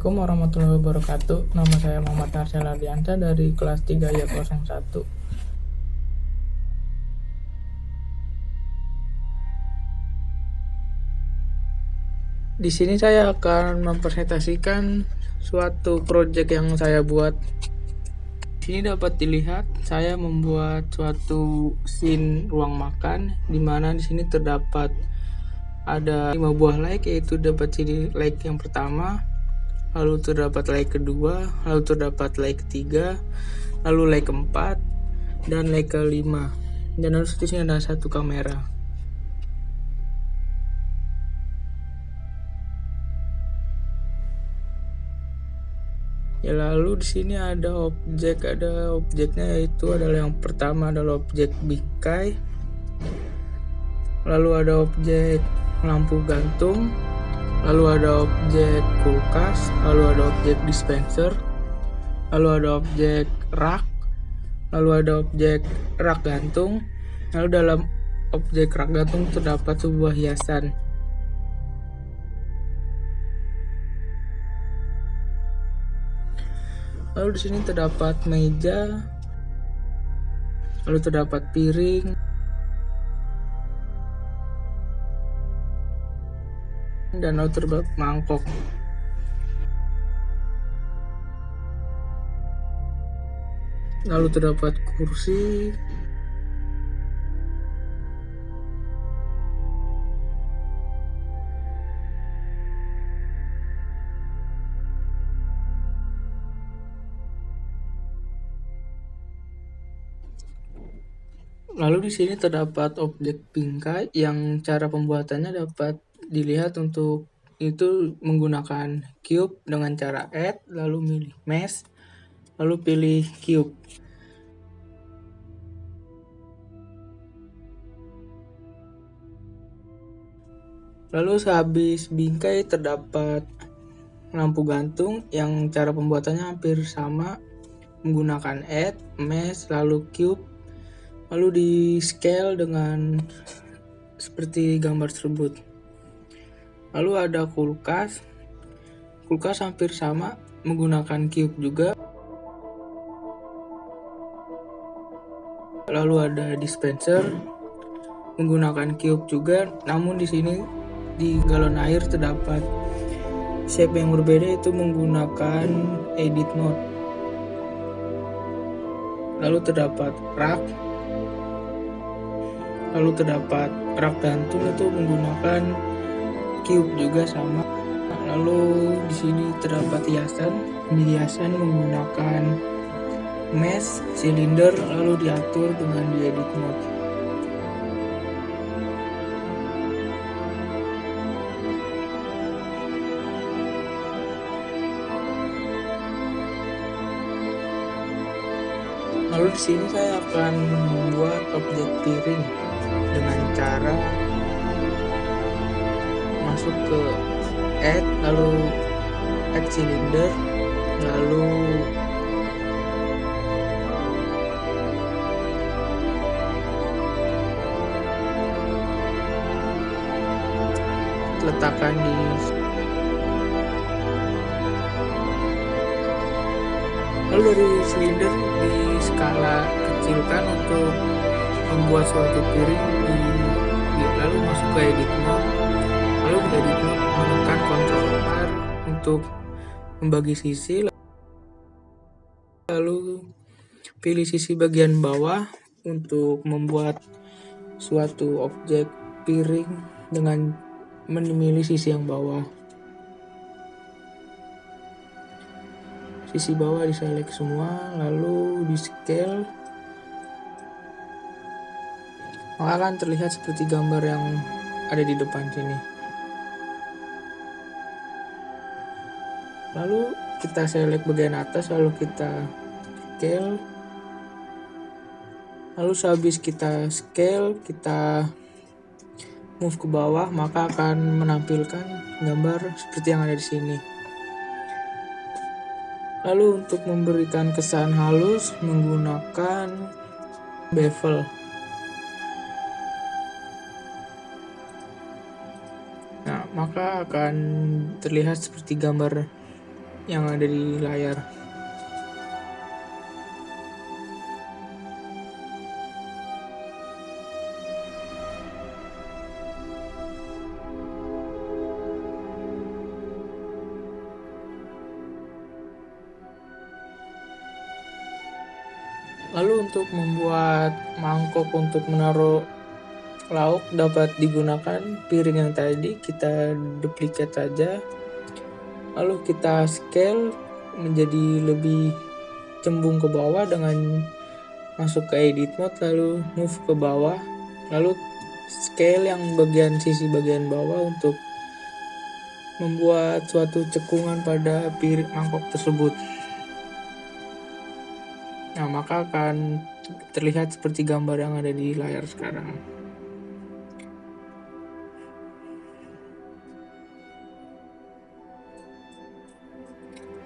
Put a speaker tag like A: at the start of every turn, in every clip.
A: Assalamualaikum warahmatullahi wabarakatuh. Nama saya Muhammad Narsel Ardiansyah dari kelas 3 Y01. Di sini saya akan mempresentasikan suatu proyek yang saya buat. Di sini dapat dilihat saya membuat suatu scene ruang makan, di mana di sini terdapat ada 5 buah like, yaitu dapat CD like yang pertama, lalu terdapat like kedua, lalu terdapat like ketiga, lalu like keempat, dan like kelima. Dan lalu di sini ada satu kamera. Ya, lalu di sini ada objeknya, yaitu adalah yang pertama adalah objek bingkai, lalu ada objek lampu gantung, lalu ada objek kulkas, lalu ada objek dispenser, lalu ada objek rak, lalu ada objek rak gantung, lalu dalam objek rak gantung terdapat sebuah hiasan. Lalu di sini terdapat meja, lalu terdapat piring, dan lalu terdapat mangkok. Lalu terdapat kursi, lalu di sini terdapat objek bingkai yang cara pembuatannya dapat dilihat. Untuk itu menggunakan cube dengan cara add, lalu milih mesh, lalu pilih cube. Lalu sehabis bingkai terdapat lampu gantung yang cara pembuatannya hampir sama, menggunakan add, mesh, lalu cube, lalu di scale dengan seperti gambar tersebut. Lalu ada kulkas hampir sama, menggunakan cube juga. Lalu ada dispenser menggunakan cube juga, namun di sini di galon air terdapat shape yang berbeda, itu menggunakan edit mode. Lalu terdapat rak, lalu terdapat rak gantung, itu menggunakan cube juga sama. Lalu di sini terdapat hiasan. Di hiasan menggunakan mesh, silinder, lalu diatur dengan di edit mode. Lalu di sini saya akan membuat objek piring dengan cara masuk ke add, lalu add cylinder, lalu letakkan di lalu dari silinder di skala kecilkan untuk membuat suatu piring, lalu masuk ke edit mode, lalu di edit mode menekan Ctrl R untuk membagi sisi, lalu pilih sisi bagian bawah untuk membuat suatu objek piring dengan memilih sisi yang bawah. Sisi bawah diselect semua, lalu di scale, maka akan terlihat seperti gambar yang ada di depan sini. Lalu kita select bagian atas, lalu kita scale, lalu sehabis kita scale, kita move ke bawah, maka akan menampilkan gambar seperti yang ada di sini. Lalu untuk memberikan kesan halus menggunakan bevel. Nah, maka akan terlihat seperti gambar yang ada di layar. Lalu untuk membuat mangkok untuk menaruh lauk dapat digunakan piring yang tadi kita duplicate saja. Lalu kita scale menjadi lebih cembung ke bawah dengan masuk ke edit mode, lalu move ke bawah, lalu scale yang sisi bagian bawah untuk membuat suatu cekungan pada piring mangkok tersebut. Nah, maka akan terlihat seperti gambar yang ada di layar sekarang.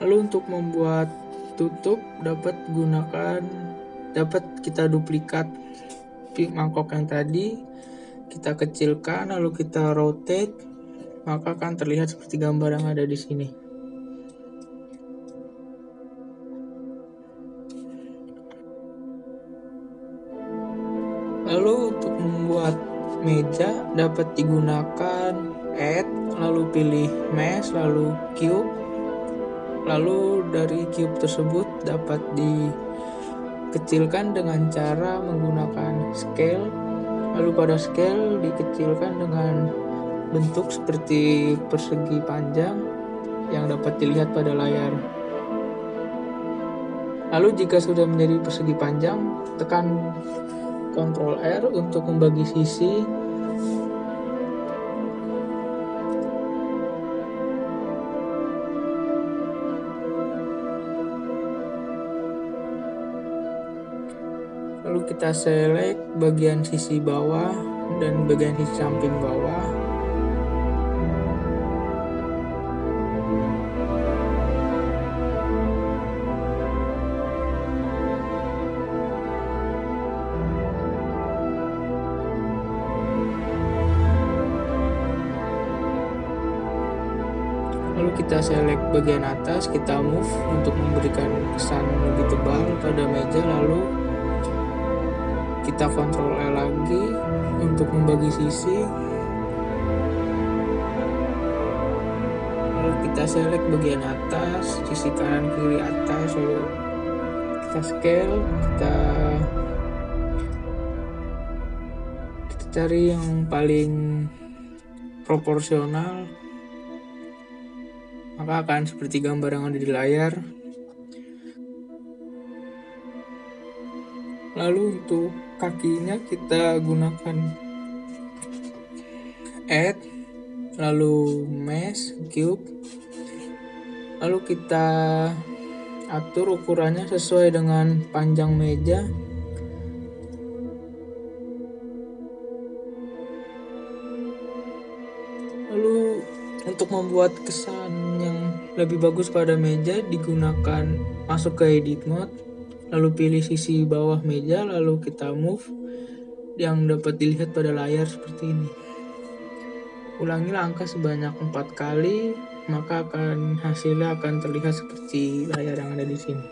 A: Lalu untuk membuat tutup dapat kita duplikat mangkok yang tadi, kita kecilkan lalu kita rotate, maka akan terlihat seperti gambar yang ada di sini. Lalu untuk membuat meja dapat digunakan add, lalu pilih mesh, lalu cube. Lalu dari cube tersebut dapat dikecilkan dengan cara menggunakan scale. Lalu pada scale dikecilkan dengan bentuk seperti persegi panjang yang dapat dilihat pada layar. Lalu jika sudah menjadi persegi panjang, tekan Ctrl R untuk membagi sisi. Lalu kita select bagian sisi bawah dan bagian sisi samping bawah. Lalu kita select bagian atas, kita move untuk memberikan kesan lebih tebal pada meja, lalu kita Ctrl L lagi untuk membagi sisi. Lalu kita select bagian atas, sisi kanan kiri atas, lalu kita scale, kita cari yang paling proporsional, maka akan seperti gambar yang ada di layar. Lalu untuk kakinya kita gunakan add, lalu mesh, cube, lalu kita atur ukurannya sesuai dengan panjang meja. Lalu untuk membuat kesan yang lebih bagus pada meja digunakan masuk ke edit mode, lalu pilih sisi bawah meja, lalu kita move yang dapat dilihat pada layar seperti ini. Ulangi langkah sebanyak 4 kali, maka hasilnya akan terlihat seperti layar yang ada di sini.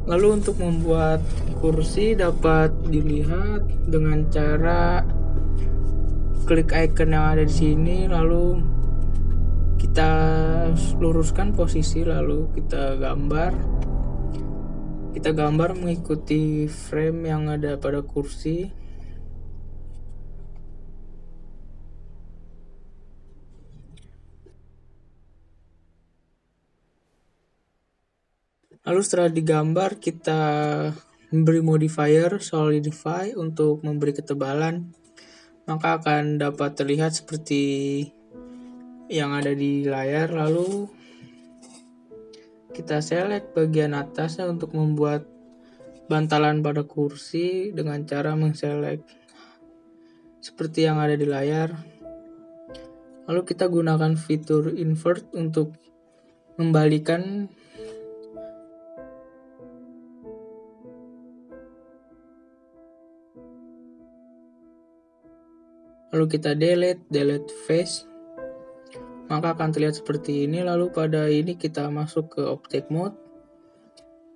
A: Lalu untuk membuat kursi dapat dilihat dengan cara klik icon yang ada di sini, lalu kita luruskan posisi, lalu kita gambar mengikuti frame yang ada pada kursi. Lalu setelah digambar, kita memberi modifier solidify untuk memberi ketebalan, maka akan dapat terlihat seperti yang ada di layar. Lalu Kita select bagian atasnya untuk membuat bantalan pada kursi dengan cara mengselect seperti yang ada di layar. Lalu kita gunakan fitur invert untuk membalikan lalu kita delete face, maka akan terlihat seperti ini. Lalu pada ini kita masuk ke object mode,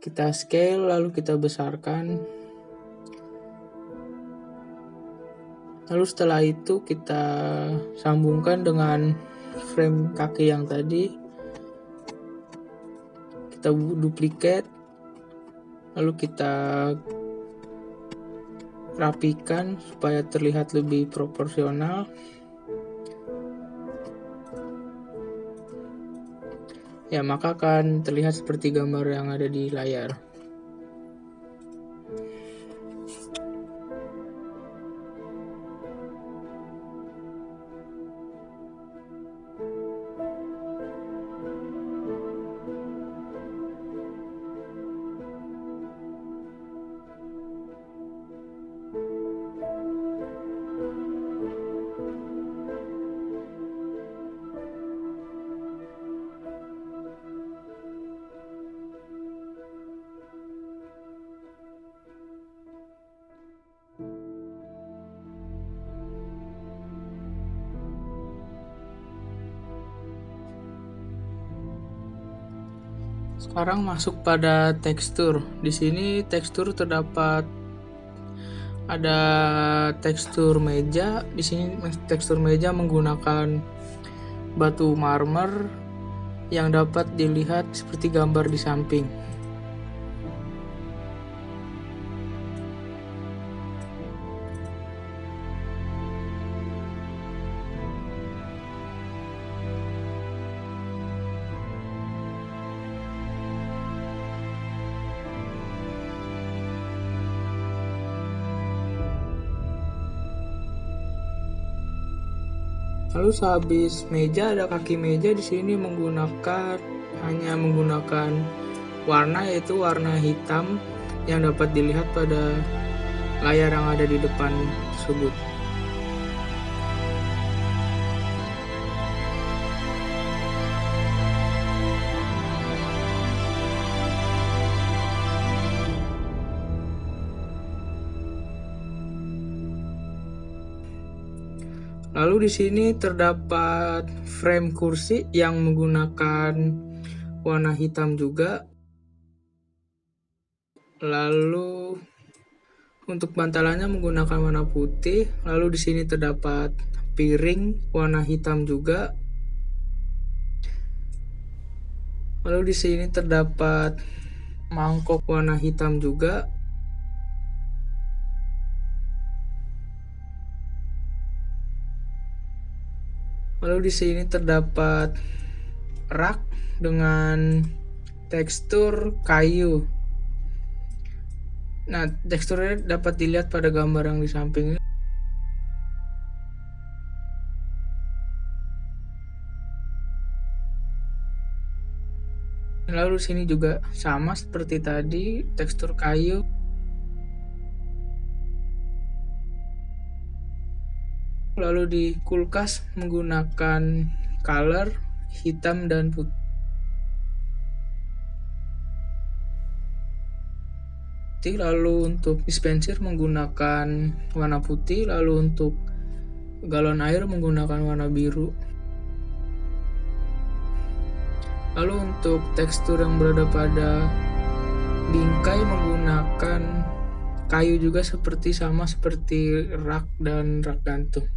A: kita scale, lalu kita besarkan. Lalu setelah itu kita sambungkan dengan frame kaki yang tadi, kita duplicate, lalu kita rapikan supaya terlihat lebih proporsional. Ya, maka akan terlihat seperti gambar yang ada di layar. Sekarang masuk pada tekstur. Di sini tekstur terdapat ada tekstur meja. Di sini tekstur meja menggunakan batu marmer yang dapat dilihat seperti gambar di samping. Lalu sehabis meja ada kaki meja. Di sini hanya menggunakan warna, yaitu warna hitam yang dapat dilihat pada layar yang ada di depan tersebut. Lalu di sini terdapat frame kursi yang menggunakan warna hitam juga. Lalu untuk bantalannya menggunakan warna putih. Lalu di sini terdapat piring warna hitam juga. Lalu di sini terdapat mangkok warna hitam juga. Lalu di sini terdapat rak dengan tekstur kayu. Nah, teksturnya dapat dilihat pada gambar yang di samping ini. Lalu di sini juga sama seperti tadi, tekstur kayu. Lalu di kulkas menggunakan color hitam dan putih. Lalu untuk dispenser menggunakan warna putih. Lalu untuk galon air menggunakan warna biru. Lalu untuk tekstur yang berada pada bingkai menggunakan kayu juga, sama seperti rak dan rak gantung.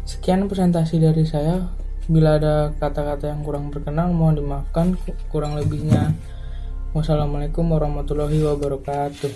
A: Sekian presentasi dari saya. Bila ada kata-kata yang kurang berkenan, mohon dimaafkan. Kurang lebihnya, wassalamualaikum warahmatullahi wabarakatuh.